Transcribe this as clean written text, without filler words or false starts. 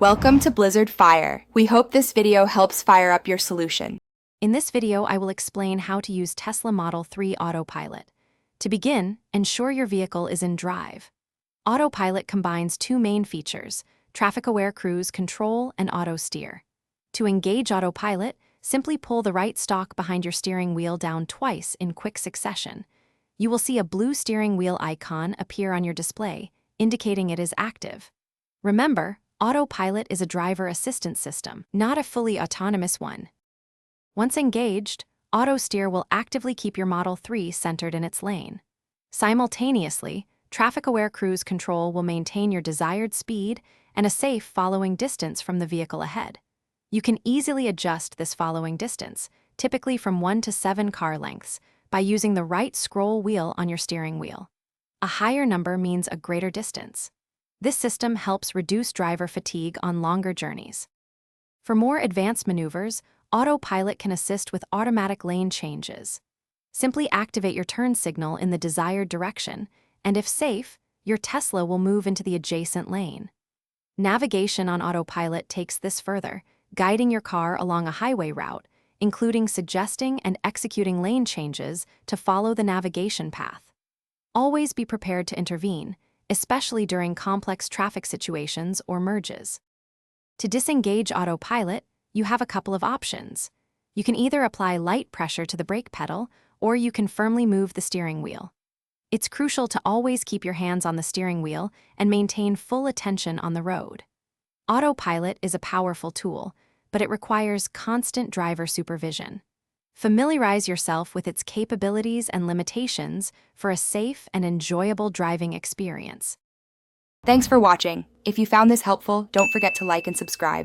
Welcome to Blizzard Fire. We hope this video helps fire up your solution. In this video, I will explain how to use Tesla Model 3 Autopilot. To begin, ensure your vehicle is in drive. Autopilot combines two main features: traffic-aware cruise control and auto steer. To engage Autopilot, simply pull the right stalk behind your steering wheel down twice in quick succession. You will see a blue steering wheel icon appear on your display, indicating it is active. Remember, Autopilot is a driver assistance system, not a fully autonomous one. Once engaged, auto steer will actively keep your Model 3 centered in its lane. Simultaneously, traffic-aware cruise control will maintain your desired speed and a safe following distance from the vehicle ahead. You can easily adjust this following distance, typically from 1 to 7 car lengths, by using the right scroll wheel on your steering wheel. A higher number means a greater distance. This system helps reduce driver fatigue on longer journeys. For more advanced maneuvers, Autopilot can assist with automatic lane changes. Simply activate your turn signal in the desired direction, and if safe, your Tesla will move into the adjacent lane. Navigation on Autopilot takes this further, guiding your car along a highway route, including suggesting and executing lane changes to follow the navigation path. Always be prepared to intervene, especially during complex traffic situations or merges. To disengage Autopilot, you have a couple of options. You can either apply light pressure to the brake pedal, or you can firmly move the steering wheel. It's crucial to always keep your hands on the steering wheel and maintain full attention on the road. Autopilot is a powerful tool, but it requires constant driver supervision. Familiarize yourself with its capabilities and limitations for a safe and enjoyable driving experience. Thanks for watching. If you found this helpful, don't forget to like and subscribe.